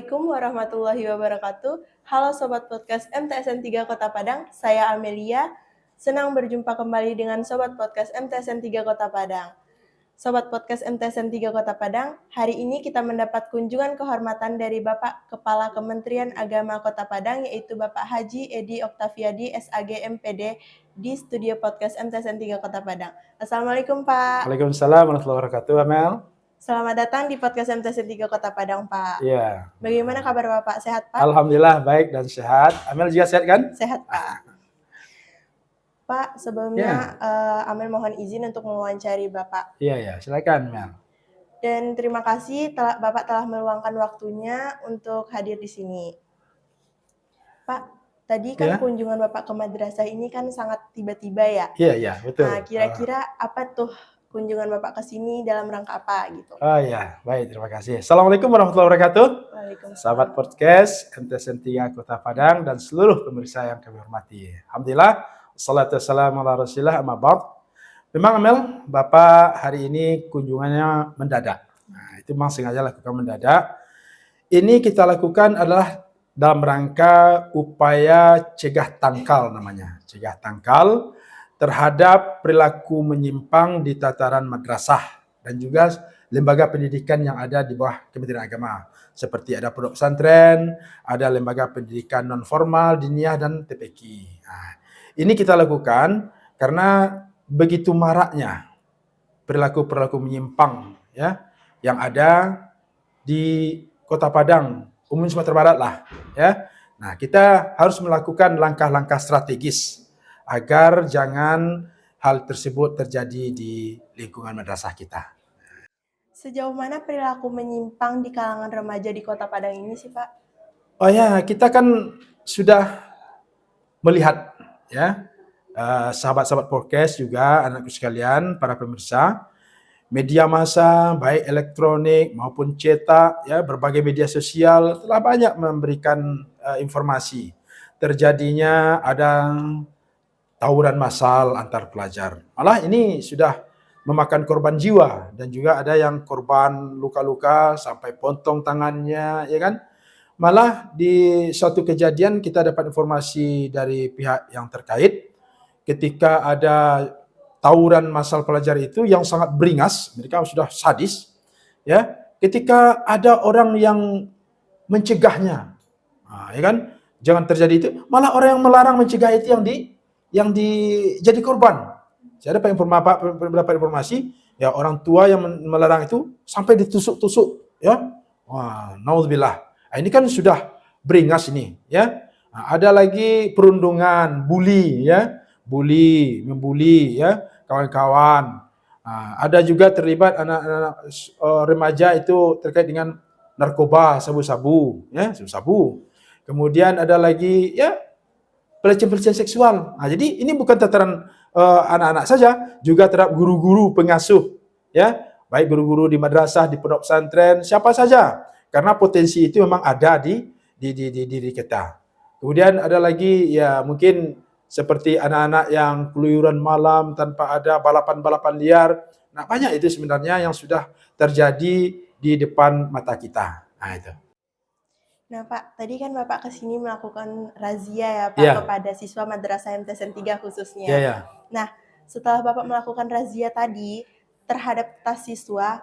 Assalamualaikum warahmatullahi wabarakatuh. Halo Sobat Podcast MTSN 3 Kota Padang, saya Amelia. Senang berjumpa kembali dengan Sobat Podcast MTSN 3 Kota Padang. Sobat Podcast MTSN 3 Kota Padang, hari ini kita mendapat kunjungan kehormatan dari Bapak Kepala Kementerian Agama Kota Padang, yaitu Bapak Haji Edi Oktaviadi, SAG MPD, di studio podcast MTSN 3 Kota Padang. Assalamualaikum Pak. Waalaikumsalam warahmatullahi wabarakatuh, Amel. Selamat datang di podcast MTSN 3 Kota Padang, Pak. Iya. Bagaimana kabar Bapak? Sehat, Pak? Alhamdulillah baik dan sehat. Amel juga sehat kan? Sehat, Pak. Pak, sebelumnya Amel mohon izin untuk mewawancari Bapak. Iya, silakan, Mel. Dan terima kasih Bapak telah meluangkan waktunya untuk hadir di sini. Pak, tadi kan kunjungan Bapak ke madrasah ini kan sangat tiba-tiba ya? Iya, betul. Nah, kira-kira apa tuh kunjungan Bapak ke sini dalam rangka apa gitu? Oh iya, baik, terima kasih. Assalamualaikum warahmatullahi wabarakatuh. Waalaikumsalam. Sahabat podcast MTSN 3 Kota Padang dan seluruh pemirsa yang kami hormati. Alhamdulillah, wassalatu wassalamu ala rasulillah amma ba'd. Memang Amel, Bapak hari ini kunjungannya mendadak. Nah, itu memang sengaja lakukan mendadak. Ini kita lakukan adalah dalam rangka upaya cegah tangkal namanya. Cegah tangkal terhadap perilaku menyimpang di tataran madrasah dan juga lembaga pendidikan yang ada di bawah Kementerian Agama. Seperti ada pondok pesantren, ada lembaga pendidikan non formal, diniyah dan TPQ. Nah, ini kita lakukan karena begitu maraknya perilaku-perilaku menyimpang ya yang ada di Kota Padang, umum Sumatera Barat lah ya. Nah, kita harus melakukan langkah-langkah strategis agar jangan hal tersebut terjadi di lingkungan madrasah kita. Sejauh mana perilaku menyimpang di kalangan remaja di Kota Padang ini sih, Pak? Oh ya, kita kan sudah melihat ya, sahabat-sahabat podcast juga, anakku sekalian, para pemirsa, media massa baik elektronik maupun cetak ya, berbagai media sosial telah banyak memberikan informasi terjadinya ada tawuran massal antar pelajar. Malah ini sudah memakan korban jiwa dan juga ada yang korban luka-luka sampai potong tangannya, ya kan? Malah di suatu kejadian kita dapat informasi dari pihak yang terkait ketika ada tawuran massal pelajar itu yang sangat beringas, mereka sudah sadis, ya. Ketika ada orang yang mencegahnya, nah, ya kan? Jangan terjadi itu. Malah orang yang melarang mencegah itu yang jadi korban. Saya dapat informasi, ya orang tua yang melarang itu sampai ditusuk-tusuk, ya. Wah, naudzubillah. Nah, ini kan sudah beringas ini, ya. Nah, ada lagi perundungan, bully, ya. Membuli, ya, kawan-kawan. Nah, ada juga terlibat anak-anak remaja itu terkait dengan narkoba, sabu-sabu, ya, sabu-sabu. Kemudian ada lagi, ya, pelecehan seksual. Nah, jadi ini bukan tataran anak-anak saja, juga terhadap guru-guru pengasuh, ya, baik guru-guru di madrasah, di pondok pesantren, siapa saja, karena potensi itu memang ada di diri kita. Kemudian ada lagi, ya, mungkin seperti anak-anak yang keluyuran malam tanpa ada balapan-balapan liar. Nah, banyak itu sebenarnya yang sudah terjadi di depan mata kita. Nah, itu. Nah Pak, tadi kan Bapak kesini melakukan razia ya Pak kepada siswa Madrasah MTSN 3 khususnya. Nah, setelah Bapak melakukan razia tadi terhadap tas siswa,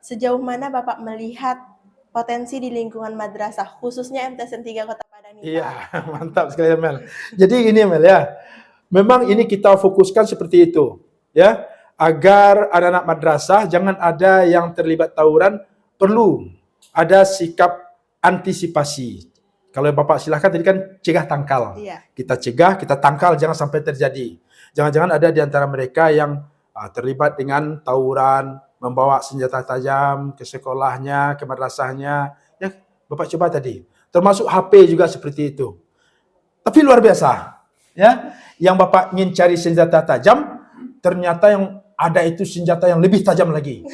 sejauh mana Bapak melihat potensi di lingkungan madrasah, khususnya MTSN 3 Kota Padang ini, Pak? Iya, mantap sekali Mel. Jadi ini Mel ya, memang ini kita fokuskan seperti itu ya, agar anak-anak madrasah jangan ada yang terlibat tawuran, perlu ada sikap antisipasi. Kalau Bapak silahkan tadi kan cegah tangkal. Iya. Kita cegah, kita tangkal jangan sampai terjadi. Jangan-jangan ada di antara mereka yang terlibat dengan tawuran, membawa senjata tajam ke sekolahnya, ke madrasahnya. Ya, Bapak coba tadi. Termasuk HP juga seperti itu. Tapi luar biasa. Ya, yang Bapak ingin cari senjata tajam, ternyata yang ada itu senjata yang lebih tajam lagi.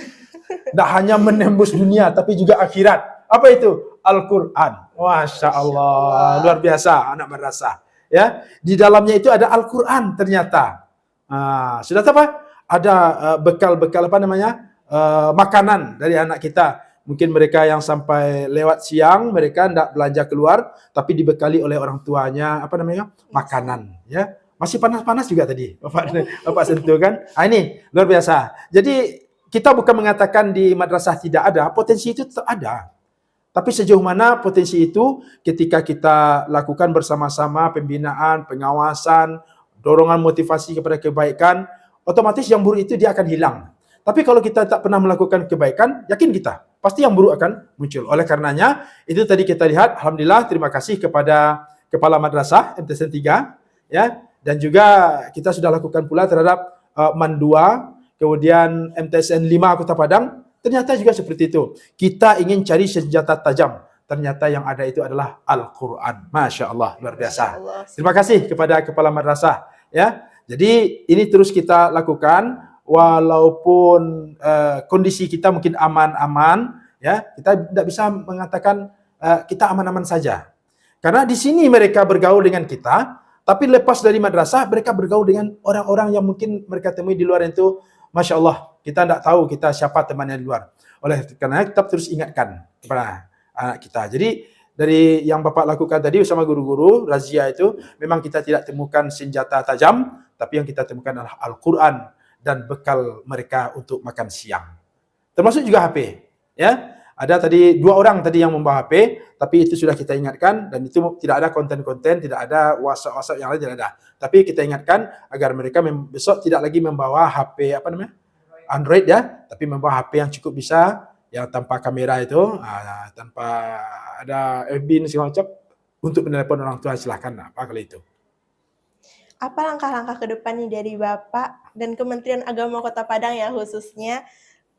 Tidak hanya menembus dunia, tapi juga akhirat. Apa itu? Al-Quran. Masya Allah. Luar biasa anak madrasah. Ya, di dalamnya itu ada Al-Quran ternyata. Sudah apa? Ada bekal-bekal apa namanya? Makanan dari anak kita. Mungkin mereka yang sampai lewat siang, mereka tidak belanja keluar, tapi dibekali oleh orang tuanya, makanan. Ya, masih panas-panas juga tadi, Bapak sentuh kan? Ini luar biasa. Jadi kita bukan mengatakan di madrasah tidak ada, potensi itu tetap ada. Tapi sejauh mana potensi itu ketika kita lakukan bersama-sama pembinaan, pengawasan, dorongan motivasi kepada kebaikan, otomatis yang buruk itu dia akan hilang. Tapi kalau kita tak pernah melakukan kebaikan, yakin kita, pasti yang buruk akan muncul. Oleh karenanya, itu tadi kita lihat, alhamdulillah, terima kasih kepada Kepala Madrasah MTSN 3, ya, dan juga kita sudah lakukan pula terhadap MAN 2, kemudian MTSN 5 Kota Padang. Ternyata juga seperti itu. Kita ingin cari senjata tajam. Ternyata yang ada itu adalah Al-Quran. Masya Allah, luar biasa. Terima kasih kepada Kepala Madrasah. Ya, jadi ini terus kita lakukan. Walaupun kondisi kita mungkin aman-aman, ya, kita tidak bisa mengatakan kita aman-aman saja. Karena di sini mereka bergaul dengan kita, tapi lepas dari madrasah mereka bergaul dengan orang-orang yang mungkin mereka temui di luar itu. Masya Allah, kita tidak tahu kita siapa temannya di luar. Oleh karena kita terus ingatkan kepada anak kita. Jadi dari yang Bapak lakukan tadi bersama guru-guru, razia itu, memang kita tidak temukan senjata tajam, tapi yang kita temukan adalah Al-Quran dan bekal mereka untuk makan siang. Termasuk juga HP. Ya, ada tadi 2 orang tadi yang membawa HP, tapi itu sudah kita ingatkan, dan itu tidak ada konten-konten, tidak ada WhatsApp yang lain, tidak ada. Tapi kita ingatkan agar mereka besok tidak lagi membawa HP Android, ya, tapi membawa HP yang cukup bisa, yang tanpa kamera itu, tanpa ada FB segala macam, untuk menelepon orang tua silahkan, apa kalau itu. Apa langkah-langkah ke depan nih dari Bapak dan Kementerian Agama Kota Padang ya khususnya,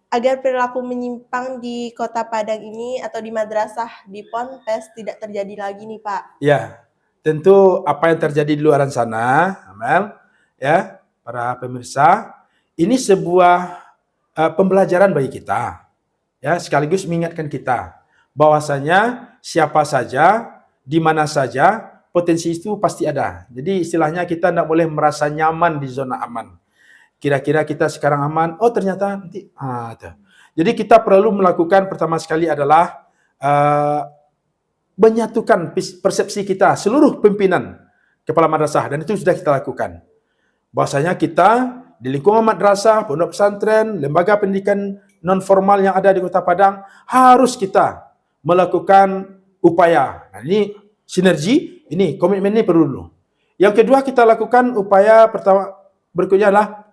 agar perilaku menyimpang di Kota Padang ini atau di madrasah, di ponpes tidak terjadi lagi nih Pak? Ya, tentu apa yang terjadi di luar sana, Amel, ya, para pemirsa, ini sebuah pembelajaran bagi kita, ya, sekaligus mengingatkan kita bahwasanya siapa saja, di mana saja, potensi itu pasti ada. Jadi istilahnya kita tidak boleh merasa nyaman di zona aman. Kira-kira kita sekarang aman, oh ternyata nanti, jadi kita perlu melakukan pertama sekali adalah menyatukan persepsi kita, seluruh pimpinan kepala madrasah, dan itu sudah kita lakukan. Bahwasanya kita di lingkungan madrasah, pondok pesantren, lembaga pendidikan non formal yang ada di Kota Padang, harus kita melakukan upaya. Nah, ini sinergi, ini komitmen ini perlu dulu. Yang kedua, kita lakukan upaya pertama berikutnya adalah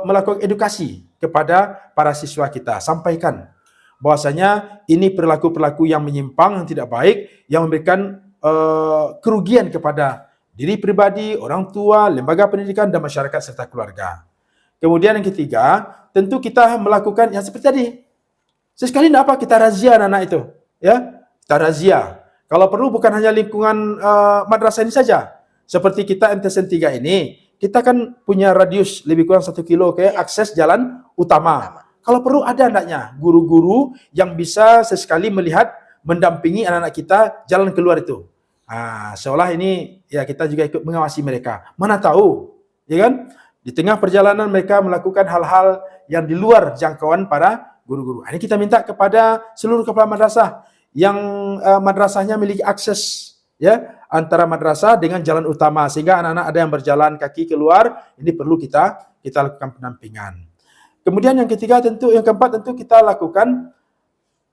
melakukan edukasi kepada para siswa kita, sampaikan bahwasanya ini perilaku-perilaku yang menyimpang, yang tidak baik, yang memberikan kerugian kepada diri pribadi, orang tua, lembaga pendidikan, dan masyarakat serta keluarga. Kemudian yang ketiga, tentu kita melakukan yang seperti tadi. Sesekali tidak apa, kita razia anak-anak itu, ya, kita razia. Kalau perlu bukan hanya lingkungan madrasah ini saja. Seperti kita MTSN 3 ini, kita kan punya radius lebih kurang 1 kilo ke akses jalan utama. Kalau perlu ada hendaknya guru-guru yang bisa sesekali melihat, mendampingi anak-anak kita jalan keluar itu. Seolah ini ya kita juga ikut mengawasi mereka. Mana tahu, ya kan? Di tengah perjalanan mereka melakukan hal-hal yang di luar jangkauan para guru-guru. Ini kita minta kepada seluruh kepala madrasah yang madrasahnya memiliki akses, ya, antara madrasah dengan jalan utama, sehingga anak-anak ada yang berjalan kaki keluar, ini perlu kita lakukan pendampingan. Kemudian yang ketiga yang keempat tentu kita lakukan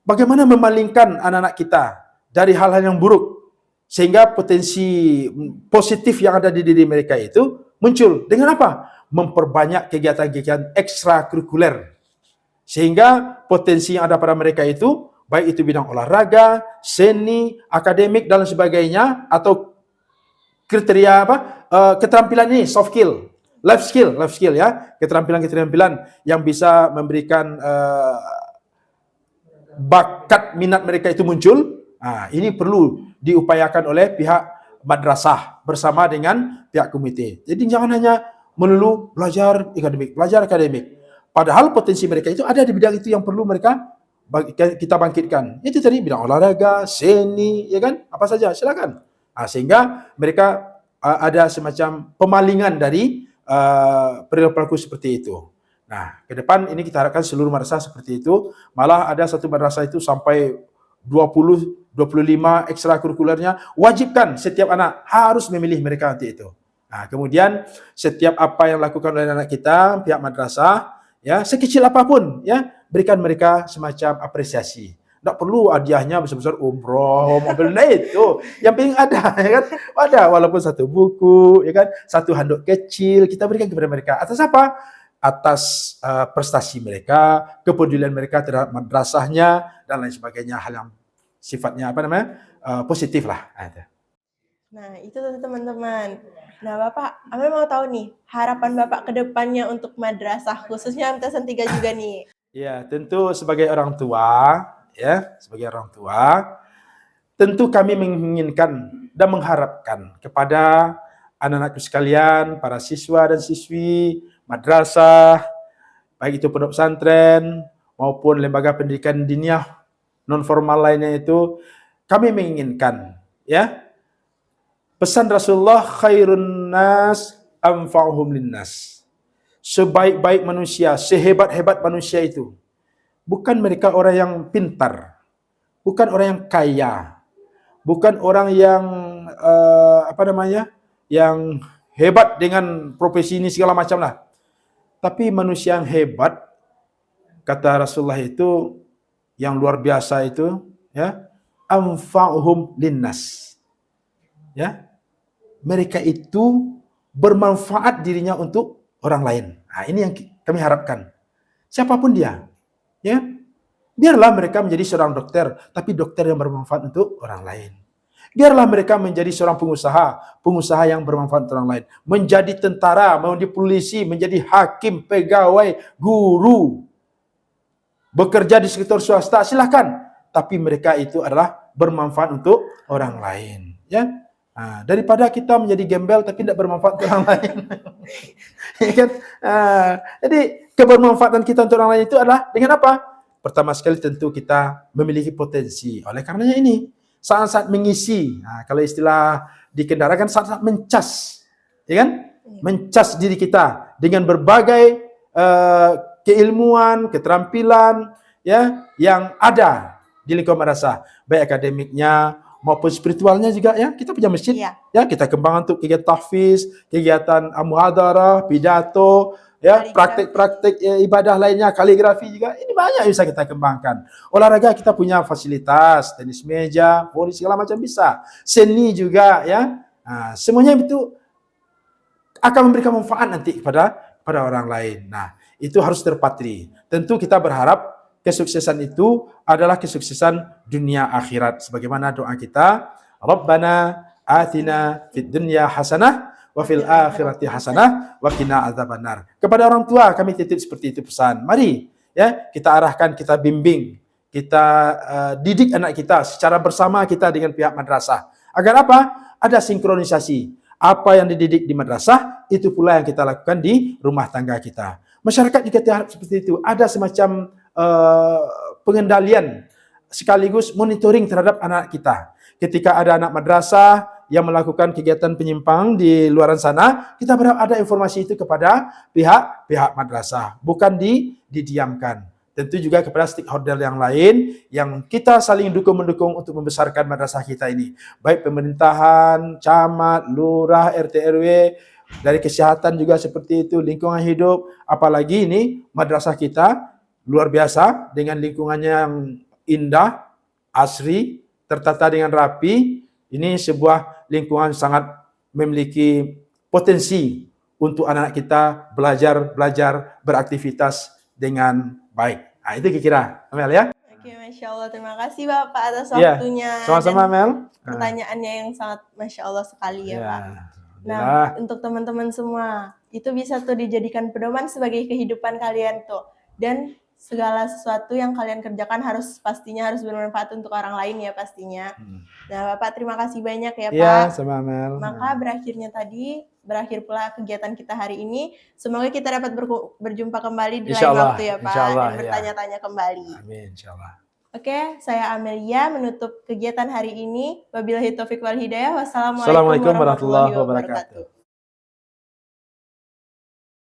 bagaimana memalingkan anak-anak kita dari hal-hal yang buruk, sehingga potensi positif yang ada di diri mereka itu muncul. Dengan apa? Memperbanyak kegiatan-kegiatan ekstrakurikuler, sehingga potensi yang ada pada mereka itu, baik itu bidang olahraga, seni, akademik, dan sebagainya, atau kriteria keterampilan ini, soft skill, life skill, ya, keterampilan yang bisa memberikan bakat minat mereka itu muncul. Ini perlu diupayakan oleh pihak madrasah bersama dengan pihak komite. Jadi jangan hanya melulu belajar akademik. Padahal potensi mereka itu ada di bidang itu yang perlu kita bangkitkan. Itu tadi bidang olahraga, seni, ya kan? Apa saja, silakan. Sehingga mereka ada semacam pemalingan dari perilaku seperti itu. Nah, ke depan ini kita harapkan seluruh madrasah seperti itu. Malah ada satu madrasah itu sampai 20, 25 ekstrakurikulernya. Wajibkan setiap anak harus memilih mereka untuk itu. Nah, kemudian setiap apa yang dilakukan oleh anak kita, pihak madrasah, ya sekecil apapun, ya berikan mereka semacam apresiasi. Tidak perlu hadiahnya besar-besar umroh, mobil, nah itu. Yang penting ada, ya kan? Ada, walaupun satu buku, ya kan? Satu handuk kecil, kita berikan kepada mereka. Atas apa? Atas prestasi mereka, kepedulian mereka terhadap madrasahnya, dan lain sebagainya. Hal yang sifatnya positif lah. Nah, itu tuh teman-teman. Nah, Bapak, Amel mau tahu nih, harapan Bapak ke depannya untuk madrasah, khususnya MTSN 3 juga nih. Ya, tentu sebagai orang tua, tentu kami menginginkan dan mengharapkan kepada anak-anakku sekalian, para siswa dan siswi, madrasah, baik itu pondok pesantren maupun lembaga pendidikan diniyah non formal lainnya itu, kami menginginkan, ya, pesan Rasulullah khairun nas anfa'uhum linnas. Sebaik-baik manusia, sehebat-hebat manusia itu bukan mereka orang yang pintar, bukan orang yang kaya, bukan orang yang yang hebat dengan profesi ini segala macam lah. Tapi manusia yang hebat, kata Rasulullah itu, yang luar biasa itu, ya, anfa'uhum linnas. Ya, mereka itu bermanfaat dirinya untuk orang lain. Nah, ini yang kami harapkan. Siapapun dia, ya, biarlah mereka menjadi seorang dokter, tapi dokter yang bermanfaat untuk orang lain. Biarlah mereka menjadi seorang pengusaha yang bermanfaat untuk orang lain. Menjadi tentara, menjadi polisi, menjadi hakim, pegawai, guru, bekerja di sektor swasta, silakan. Tapi mereka itu adalah bermanfaat untuk orang lain. Ya, nah, daripada kita menjadi gembel tapi tidak bermanfaat untuk orang lain. Ya kan? Jadi kebermanfaatan kita untuk orang lain itu adalah dengan apa? Pertama sekali tentu kita memiliki potensi. Oleh karenanya ini saat-saat mengisi. Nah, kalau istilah di kendaraan kan saat-saat mencas, ya kan? Mencas diri kita dengan berbagai keilmuan, keterampilan, ya, yang ada di lingkungan madrasah, baik akademiknya maupun spiritualnya juga, ya. Kita punya masjid, ya, kita kembangkan untuk kegiatan tahfiz, kegiatan muhadarah, pidato, ya, praktik-praktik ibadah lainnya, kaligrafi juga. Ini banyak yang bisa kita kembangkan. Olahraga kita punya fasilitas, tenis meja, voli segala macam bisa. Seni juga, ya. Nah, semuanya itu akan memberikan manfaat nanti kepada orang lain. Nah, itu harus terpatri. Tentu kita berharap kesuksesan itu adalah kesuksesan dunia akhirat. Sebagaimana doa kita, Rabbana atina fid dunya hasanah wa fil akhirati hasanah wa qina adzabannar. Kepada orang tua kami titip seperti itu pesan. Mari, ya, kita arahkan, kita bimbing, kita didik anak kita secara bersama kita dengan pihak madrasah. Agar apa? Ada sinkronisasi. Apa yang dididik di madrasah, itu pula yang kita lakukan di rumah tangga kita. Masyarakat juga harap seperti itu. Ada semacam pengendalian sekaligus monitoring terhadap anak kita. Ketika ada anak madrasah yang melakukan kegiatan penyimpang di luaran sana, kita berharap ada informasi itu kepada pihak madrasah, bukan didiamkan. Tentu juga kepada stakeholder yang lain yang kita saling dukung-mendukung untuk membesarkan madrasah kita ini. Baik pemerintahan, camat, lurah, RT RW, dari kesehatan juga seperti itu, lingkungan hidup, apalagi ini madrasah kita luar biasa dengan lingkungannya yang indah, asri, tertata dengan rapi. Ini sebuah lingkungan sangat memiliki potensi untuk anak-anak kita belajar beraktivitas dengan baik. Nah, itu kira-kira, Amel, ya. Oke, Masya Allah. Terima kasih Bapak atas waktunya. Sama-sama, Amel. Pertanyaannya yang sangat Masya Allah sekali, ya, Pak. Nah, Nah, untuk teman-teman semua, itu bisa tuh dijadikan pedoman sebagai kehidupan kalian tuh. Dan segala sesuatu yang kalian kerjakan pastinya harus bermanfaat untuk orang lain, ya, pastinya. Nah, Bapak terima kasih banyak, ya, Pak. Iya, sama Amel. Maka berakhir pula kegiatan kita hari ini. Semoga kita dapat berjumpa kembali di lain waktu, ya, Pak, dan bertanya-tanya kembali. Amin, insyaallah. Oke, saya Amelia menutup kegiatan hari ini. Wabillahi taufiq wal hidayah. Wassalamualaikum Assalamualaikum warahmatullahi warahmatullahi wabarakatuh. wabarakatuh.